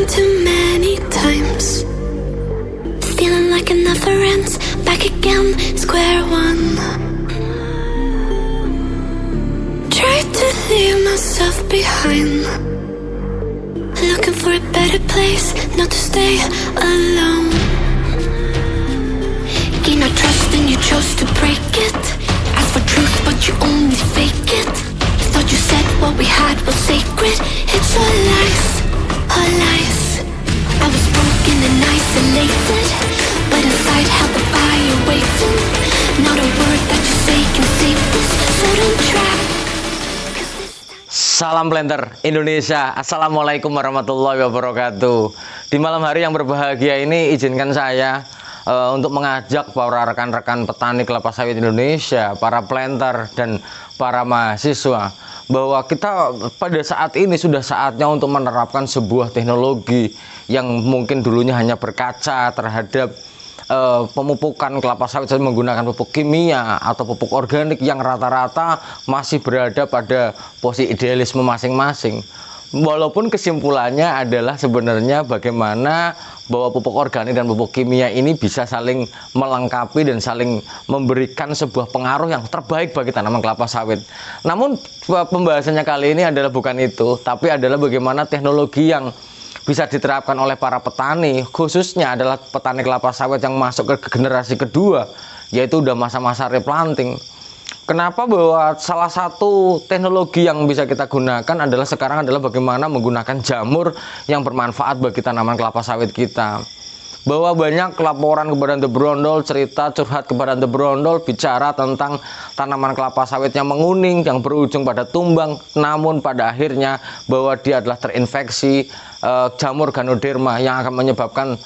too many times, feeling like it never ends. Back again, square one. Tried to leave myself behind, looking for a better place, not to stay alone. Gain our trust and you chose to break it. Ask for truth but you only fake it. Thought you said what we had was sacred. It's all lies, all lies. I was broken and isolated, but inside held the fire waiting. Not a word that you say can save this, so don't try. Salam Planter Indonesia. Assalamualaikum warahmatullahi wabarakatuh. Di malam hari yang berbahagia ini izinkan saya untuk mengajak para rekan-rekan petani kelapa sawit Indonesia, para planter dan para mahasiswa, bahwa kita pada saat ini sudah saatnya untuk menerapkan sebuah teknologi yang mungkin dulunya hanya berkaca terhadap pemupukan kelapa sawit menggunakan pupuk kimia atau pupuk organik yang rata-rata masih berada pada posisi idealisme masing-masing. Walaupun kesimpulannya adalah sebenarnya bagaimana bahwa pupuk organik dan pupuk kimia ini bisa saling melengkapi dan saling memberikan sebuah pengaruh yang terbaik bagi tanaman kelapa sawit. Namun pembahasannya kali ini adalah bukan itu, tapi adalah bagaimana teknologi yang bisa diterapkan oleh para petani, khususnya adalah petani kelapa sawit yang masuk ke generasi kedua, yaitu udah masa-masa replanting. Kenapa bahwa salah satu teknologi yang bisa kita gunakan adalah sekarang adalah bagaimana menggunakan jamur yang bermanfaat bagi tanaman kelapa sawit kita. Bahwa banyak laporan kepada The Brondol, cerita curhat kepada The Brondol, bicara tentang tanaman kelapa sawit yang menguning, yang berujung pada tumbang, namun pada akhirnya bahwa dia adalah terinfeksi jamur Ganoderma yang akan menyebabkan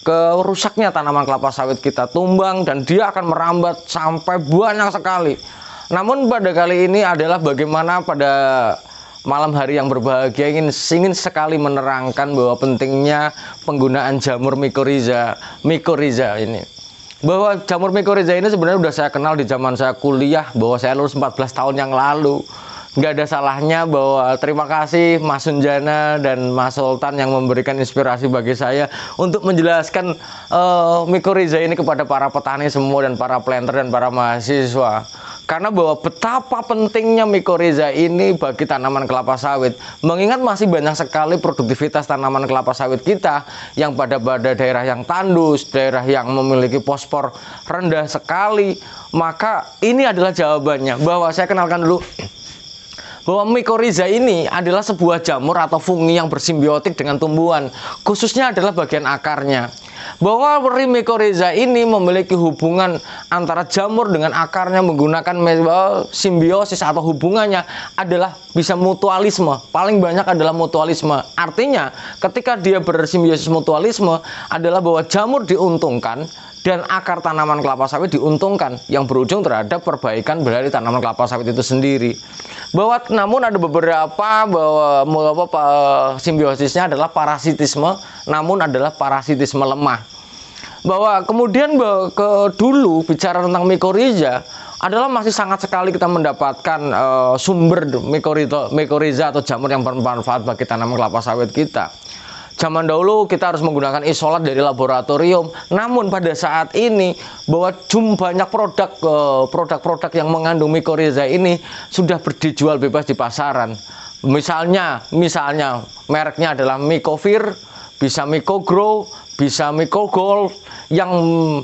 kerusaknya tanaman kelapa sawit kita tumbang dan dia akan merambat sampai banyak sekali. Namun pada kali ini adalah bagaimana pada malam hari yang berbahagia ingin sekali menerangkan bahwa pentingnya penggunaan jamur mycorrhiza ini. Bahwa jamur mycorrhiza ini sebenarnya sudah saya kenal di zaman saya kuliah, bahwa saya lulus 14 tahun yang lalu. Nggak ada salahnya bahwa terima kasih Mas Sunjana dan Mas Sultan yang memberikan inspirasi bagi saya untuk menjelaskan mycorrhiza ini kepada para petani semua dan para planter dan para mahasiswa. Karena bahwa betapa pentingnya mycorrhiza ini bagi tanaman kelapa sawit. Mengingat masih banyak sekali produktivitas tanaman kelapa sawit kita yang pada daerah yang tandus, daerah yang memiliki fosfor rendah sekali. Maka ini adalah jawabannya. Bahwa saya kenalkan dulu bahwa mycorrhiza ini adalah sebuah jamur atau fungi yang bersimbiotik dengan tumbuhan, khususnya adalah bagian akarnya. Bahwa mycorrhiza ini memiliki hubungan antara jamur dengan akarnya menggunakan simbiosis atau hubungannya adalah bisa mutualisme. Paling banyak adalah mutualisme. Artinya ketika dia bersimbiosis mutualisme adalah bahwa jamur diuntungkan dan akar tanaman kelapa sawit diuntungkan, yang berujung terhadap perbaikan dari tanaman kelapa sawit itu sendiri. Bahwa namun ada beberapa bahwa simbiosisnya adalah parasitisme, namun adalah parasitisme lemah. Bahwa kemudian dulu bicara tentang mycorrhiza adalah masih sangat sekali kita mendapatkan sumber mycorrhiza atau jamur yang bermanfaat bagi tanaman kelapa sawit kita. Zaman dahulu kita harus menggunakan isolat dari laboratorium. Namun pada saat ini bahwa banyak produk-produk yang mengandung mycorrhiza ini sudah dijual bebas di pasaran. Misalnya mereknya adalah Mycovir, bisa Mycogrow, bisa Mycogold, yang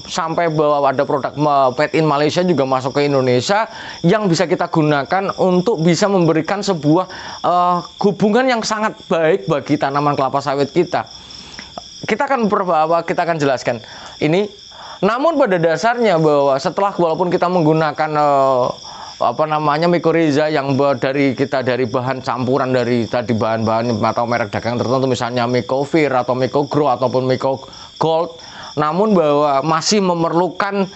sampai bahwa ada produk made in Malaysia juga masuk ke Indonesia yang bisa kita gunakan untuk bisa memberikan sebuah hubungan yang sangat baik bagi tanaman kelapa sawit kita. Kita akan jelaskan ini. Namun pada dasarnya bahwa setelah walaupun kita menggunakan mycorrhiza yang dari bahan campuran dari tadi bahan-bahan atau merek dagang tertentu, misalnya Mycovir atau Mycogrow ataupun Mycogold, namun bahwa masih memerlukan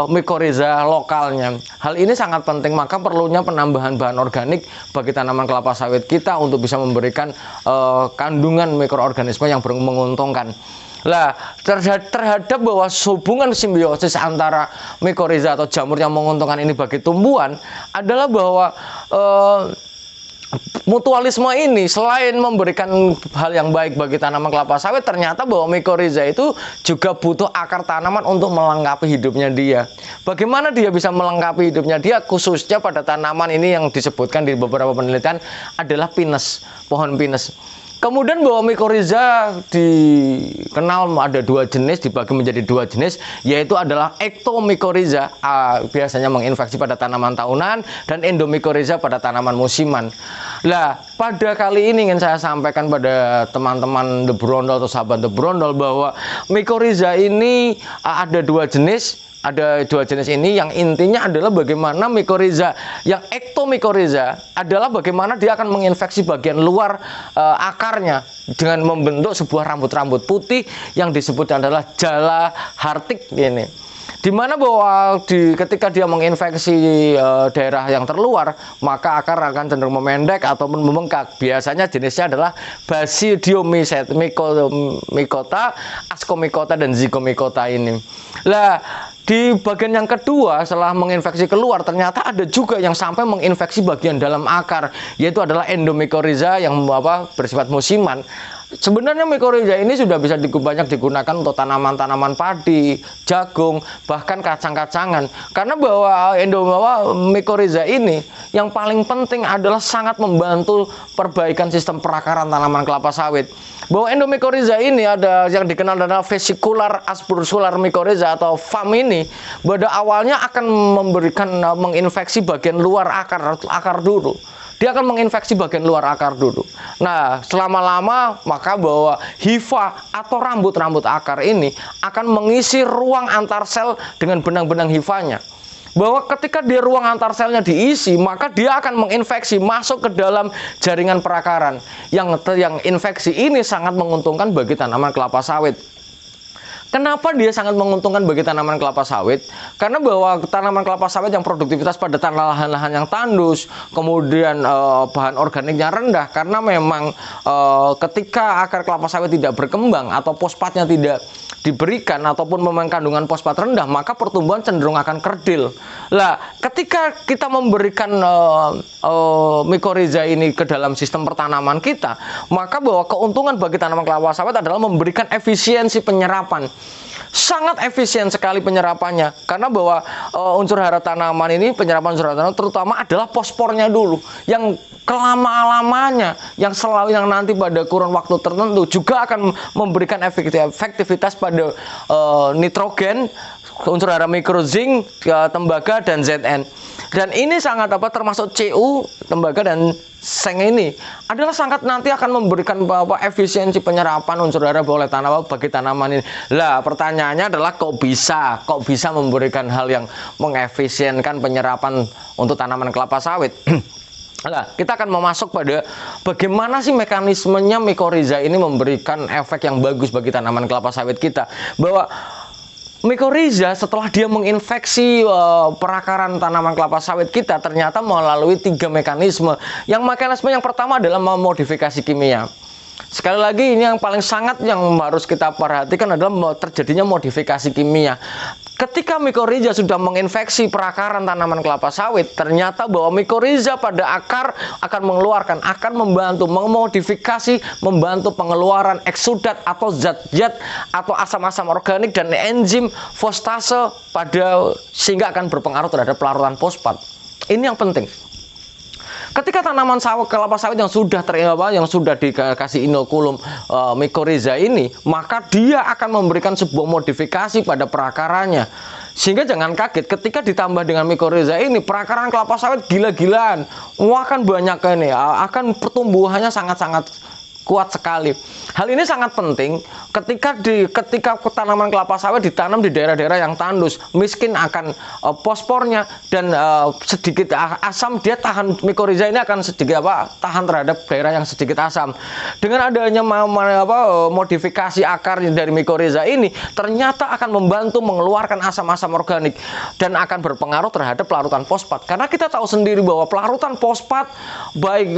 mycorrhiza lokalnya. Hal ini sangat penting, maka perlunya penambahan bahan organik bagi tanaman kelapa sawit kita untuk bisa memberikan kandungan mikroorganisme yang menguntungkan. Lah, terhadap bahwa hubungan simbiosis antara mycorrhiza atau jamur yang menguntungkan ini bagi tumbuhan adalah bahwa mutualisme ini selain memberikan hal yang baik bagi tanaman kelapa sawit, ternyata bahwa mikorizа itu juga butuh akar tanaman untuk melengkapi hidupnya dia. Bagaimana dia bisa melengkapi hidupnya dia, khususnya pada tanaman ini yang disebutkan di beberapa penelitian adalah pinus, pohon pinus. Kemudian bahwa mikorizа dikenal ada dua jenis, dibagi menjadi dua jenis, yaitu adalah ektomikorizа, biasanya menginfeksi pada tanaman tahunan, dan endomikorizа pada tanaman musiman. Nah, pada kali ini ingin saya sampaikan pada teman-teman The Brondol atau sahabat The Brondol bahwa mikorizа ini ada dua jenis. Ada dua jenis ini yang intinya adalah bagaimana mikorizа yang ektomikorizа adalah bagaimana dia akan menginfeksi bagian luar akarnya dengan membentuk sebuah rambut-rambut putih yang disebut adalah jala hartik ini. Dimana bahwa ketika dia menginfeksi daerah yang terluar, maka akar akan cenderung memendek ataupun membengkak. Biasanya jenisnya adalah Basidiomycota, Ascomycota, dan Zygomycota ini. Lah, di bagian yang kedua setelah menginfeksi keluar, ternyata ada juga yang sampai menginfeksi bagian dalam akar, yaitu adalah endomycorrhiza yang bersifat musiman. Sebenarnya mikorizа ini sudah bisa banyak digunakan untuk tanaman-tanaman padi, jagung, bahkan kacang-kacangan. Karena bahwa mikorizа ini yang paling penting adalah sangat membantu perbaikan sistem perakaran tanaman kelapa sawit. Bahwa endomycorrhiza ini ada yang dikenal dengan vesicular aspersular mycorrhiza atau VAM ini, pada awalnya akan menginfeksi bagian luar akar dulu. Dia akan menginfeksi bagian luar akar dulu. Nah, selama-lama maka bahwa hifa atau rambut-rambut akar ini akan mengisi ruang antar sel dengan benang-benang hifanya. Bahwa ketika di ruang antar selnya diisi, maka dia akan menginfeksi masuk ke dalam jaringan perakaran. Yang infeksi ini sangat menguntungkan bagi tanaman kelapa sawit. Kenapa dia sangat menguntungkan bagi tanaman kelapa sawit? Karena bahwa tanaman kelapa sawit yang produktivitas pada lahan-lahan yang tandus, kemudian bahan organiknya rendah, karena memang ketika akar kelapa sawit tidak berkembang atau fosfatnya tidak diberikan ataupun memang kandungan fosfat rendah, maka pertumbuhan cenderung akan kerdil. Lah, ketika kita memberikan mikorizа ini ke dalam sistem pertanaman kita, maka bahwa keuntungan bagi tanaman kelapa sawit adalah memberikan efisiensi penyerapan. Sangat efisien sekali penyerapannya, karena bahwa unsur hara tanaman ini, penyerapan unsur hara tanaman terutama adalah fosfornya dulu, yang kelama-lamanya, yang selalu yang nanti pada kurun waktu tertentu juga akan memberikan efektivitas pada nitrogen, unsur hara mikro, zinc, tembaga, dan Zn. Dan ini sangat termasuk Cu, tembaga, dan seng ini adalah sangat nanti akan memberikan efisiensi penyerapan unsur hara bagi tanaman ini. Lah, pertanyaannya adalah kok bisa memberikan hal yang mengefisienkan penyerapan untuk tanaman kelapa sawit? Nah, kita akan memasuk pada bagaimana sih mekanismenya mikorizа ini memberikan efek yang bagus bagi tanaman kelapa sawit kita. Bahwa mikorizа setelah dia menginfeksi perakaran tanaman kelapa sawit kita, ternyata melalui 3 mekanisme. Yang mekanisme yang pertama adalah memodifikasi kimia. Sekali lagi, ini yang paling sangat yang harus kita perhatikan adalah terjadinya modifikasi kimia. Ketika mikorizа sudah menginfeksi perakaran tanaman kelapa sawit, ternyata bahwa mikorizа pada akar akan membantu memodifikasi, membantu pengeluaran eksudat atau zat-zat atau asam-asam organik dan enzim fosfase sehingga akan berpengaruh terhadap pelarutan fosfat. Ini yang penting. Ketika tanaman kelapa sawit yang sudah dikasih inokulum mikorizа ini, maka dia akan memberikan sebuah modifikasi pada perakarannya. Sehingga jangan kaget ketika ditambah dengan mikorizа ini, perakaran kelapa sawit gila-gilaan. Akan banyak ini, akan pertumbuhannya sangat-sangat kuat sekali. Hal ini sangat penting ketika tanaman kelapa sawit ditanam di daerah-daerah yang tandus, miskin akan fosfornya dan sedikit asam, dia tahan, mikorizа ini akan sedikit tahan terhadap daerah yang sedikit asam. Dengan adanya modifikasi akar dari mikorizа ini, ternyata akan membantu mengeluarkan asam-asam organik dan akan berpengaruh terhadap pelarutan fosfat. Karena kita tahu sendiri bahwa pelarutan fosfat baik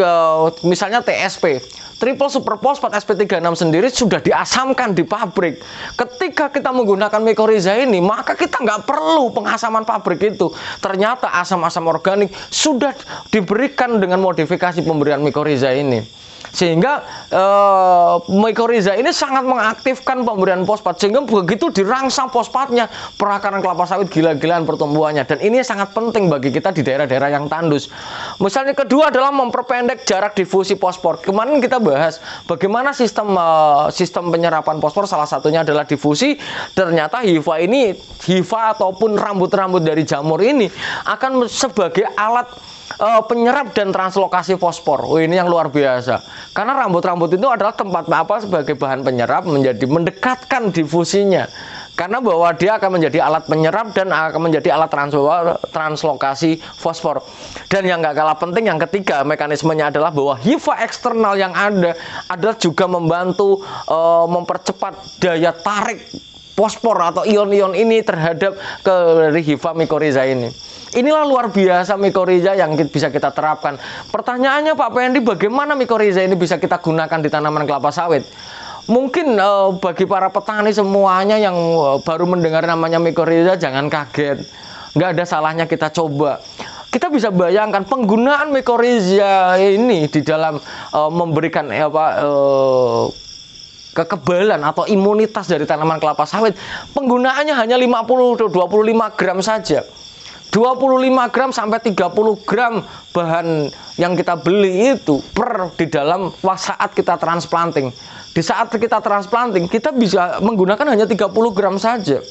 misalnya TSP, triple super fosfat sp36 sendiri sudah diasamkan dihasilkan di pabrik. Ketika kita menggunakan mikoriza ini, maka kita nggak perlu pengasaman pabrik itu. Ternyata asam-asam organik sudah diberikan dengan modifikasi pemberian mikoriza ini. Sehingga mikoriza ini sangat mengaktifkan pemberian fosfat, sehingga begitu dirangsang fosfatnya, perakaran kelapa sawit gila-gilaan pertumbuhannya. Dan ini sangat penting bagi kita di daerah-daerah yang tandus. Misalnya kedua adalah memperpendek jarak difusi fosfor. Kemarin kita bahas bagaimana sistem penyerapan fosfor, salah satunya adalah difusi. Ternyata hifa ataupun rambut-rambut dari jamur ini akan sebagai alat penyerap dan translokasi fosfor. Ini yang luar biasa. Karena rambut-rambut itu adalah tempat sebagai bahan penyerap, mendekatkan difusinya. Karena bahwa dia akan menjadi alat penyerap dan akan menjadi alat translokasi fosfor. Dan yang nggak kalah penting, yang ketiga mekanismenya adalah bahwa hifa eksternal yang ada adalah juga membantu mempercepat daya tarik fosfor atau ion-ion ini terhadap dari hifa mikoriza ini. Inilah luar biasa mikoriza yang bisa kita terapkan. Pertanyaannya Pak Pendi, bagaimana mikoriza ini bisa kita gunakan di tanaman kelapa sawit? Mungkin bagi para petani semuanya yang baru mendengar namanya mikoriza, jangan kaget. Nggak ada salahnya kita coba. Kita bisa bayangkan penggunaan mikoriza ini di dalam memberikan kekebalan atau imunitas dari tanaman kelapa sawit. Penggunaannya hanya 50-25 gram saja. 25 gram sampai 30 gram bahan yang kita beli itu di dalam saat kita transplanting. Di saat kita transplanting, kita bisa menggunakan hanya 30 gram saja.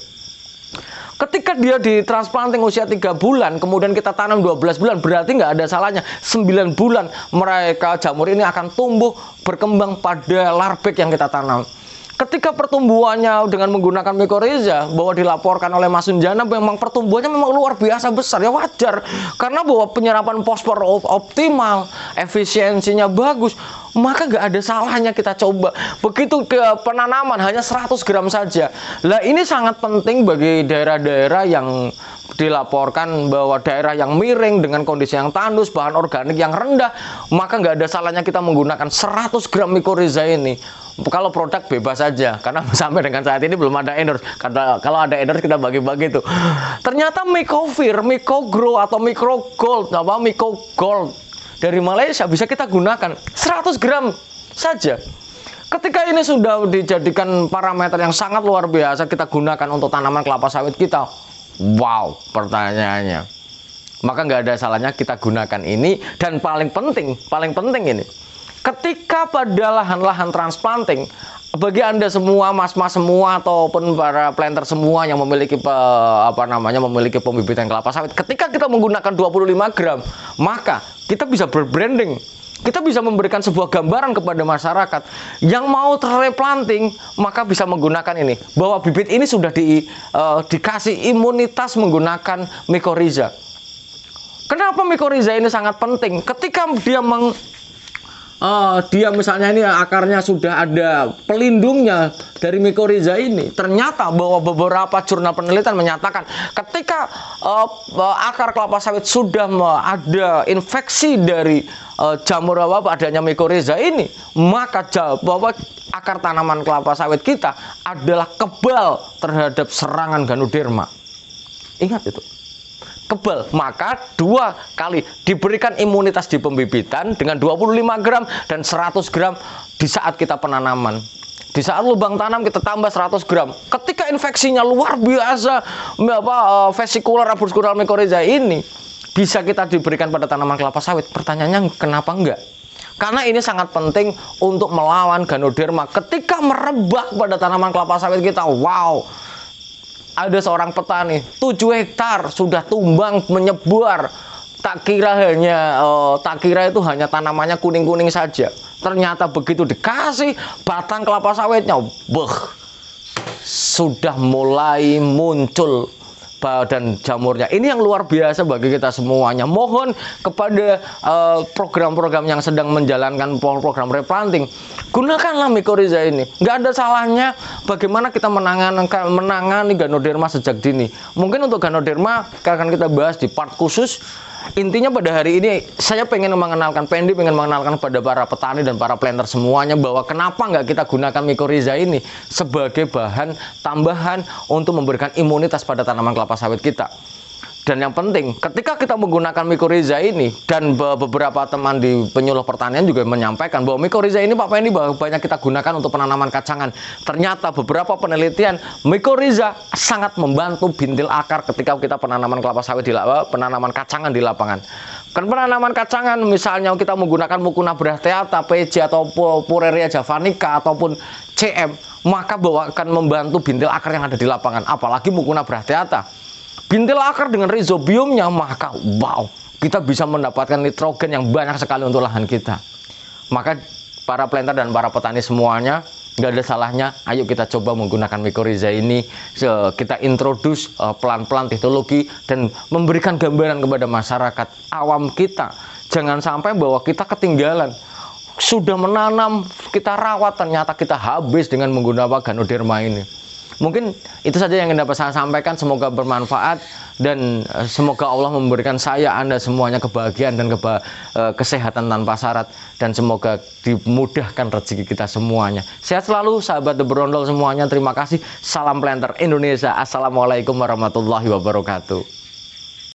Ketika dia ditransplanting usia 3 bulan, kemudian kita tanam 12 bulan, berarti nggak ada salahnya 9 bulan mereka jamur ini akan tumbuh berkembang pada larbek yang kita tanam. Ketika pertumbuhannya dengan menggunakan mikoriza, bahwa dilaporkan oleh Mas Sunjana memang pertumbuhannya memang luar biasa besar, ya wajar. Karena bahwa penyerapan fosfor optimal, efisiensinya bagus, maka nggak ada salahnya kita coba. Begitu ke penanaman hanya 100 gram saja. Lah ini sangat penting bagi daerah-daerah yang dilaporkan bahwa daerah yang miring dengan kondisi yang tandus, bahan organik yang rendah, maka nggak ada salahnya kita menggunakan 100 gram mikoriza ini. Kalau produk bebas saja, karena sampai dengan saat ini belum ada endorse. Kalau ada endorse kita bagi-bagi tuh. Ternyata Mycovir, Mycogrow atau Mycogold, Mycogold dari Malaysia bisa kita gunakan 100 gram saja. Ketika ini sudah dijadikan parameter yang sangat luar biasa kita gunakan untuk tanaman kelapa sawit kita. Wow, pertanyaannya. Maka nggak ada salahnya kita gunakan ini. Dan paling penting ini, ketika pada lahan-lahan transplanting, bagi Anda semua, mas-mas semua ataupun para planter semua yang memiliki memiliki pembibitan kelapa sawit, ketika kita menggunakan 25 gram, maka kita bisa berbranding. Kita bisa memberikan sebuah gambaran kepada masyarakat yang mau terreplanting, maka bisa menggunakan ini, bahwa bibit ini sudah dikasih imunitas menggunakan mikoriza. Kenapa mikoriza ini sangat penting? Ketika dia misalnya ini akarnya sudah ada pelindungnya dari mikoriza ini, ternyata bahwa beberapa jurnal penelitian menyatakan ketika akar kelapa sawit sudah ada infeksi dari jamur adanya mikoriza ini, maka bahwa akar tanaman kelapa sawit kita adalah kebal terhadap serangan Ganoderma. Ingat itu. Kebal, maka 2 kali diberikan imunitas di pembibitan dengan 25 gram dan 100 gram di saat kita penanaman. Di saat lubang tanam kita tambah 100 gram. Ketika infeksinya luar biasa, vesikular abskural mikoriza ini bisa kita diberikan pada tanaman kelapa sawit. Pertanyaannya kenapa enggak? Karena ini sangat penting untuk melawan Ganoderma. Ketika merebak pada tanaman kelapa sawit kita, wow. Ada seorang petani 7 hektar sudah tumbang menyebar. Tak kira itu hanya tanamannya kuning-kuning saja. Ternyata begitu dikasih batang kelapa sawitnya, sudah mulai muncul dan jamurnya. Ini yang luar biasa bagi kita semuanya. Mohon kepada program-program yang sedang menjalankan program replanting, gunakanlah mikoriza ini. Nggak ada salahnya Bagaimana kita menangani Ganoderma sejak dini? Mungkin untuk Ganoderma akan kita bahas di part khusus. Intinya pada hari ini saya pengen mengenalkan, Pendi pengen mengenalkan pada para petani dan para planter semuanya bahwa kenapa nggak kita gunakan mycorrhiza ini sebagai bahan tambahan untuk memberikan imunitas pada tanaman kelapa sawit kita. Dan yang penting, ketika kita menggunakan mycorrhiza ini, dan beberapa teman di penyuluh pertanian juga menyampaikan bahwa mycorrhiza ini Pak Pendi banyak kita gunakan untuk penanaman kacangan. Ternyata beberapa penelitian, mycorrhiza sangat membantu bintil akar ketika kita penanaman kelapa sawit penanaman kacangan di lapangan. Kan penanaman kacangan, misalnya kita menggunakan Mucuna bracteata, PJ atau Pureria javanica ataupun CM, maka akan membantu bintil akar yang ada di lapangan. Apalagi Mucuna bracteata. Bintil akar dengan rhizobiumnya, maka wow, kita bisa mendapatkan nitrogen yang banyak sekali untuk lahan kita. Maka para planter dan para petani semuanya, nggak ada salahnya, ayo kita coba menggunakan mycorrhiza ini. Kita introduce pelan-pelan teknologi dan memberikan gambaran kepada masyarakat awam kita. Jangan sampai bahwa kita ketinggalan. Sudah menanam, kita rawat, ternyata kita habis dengan menggunakan Ganoderma ini. Mungkin itu saja yang dapat saya sampaikan, semoga bermanfaat dan semoga Allah memberikan saya, Anda semuanya kebahagiaan dan kesehatan tanpa syarat, dan semoga dimudahkan rezeki kita semuanya. Sehat selalu sahabat The Brondol semuanya, terima kasih. Salam planter Indonesia. Assalamualaikum warahmatullahi wabarakatuh.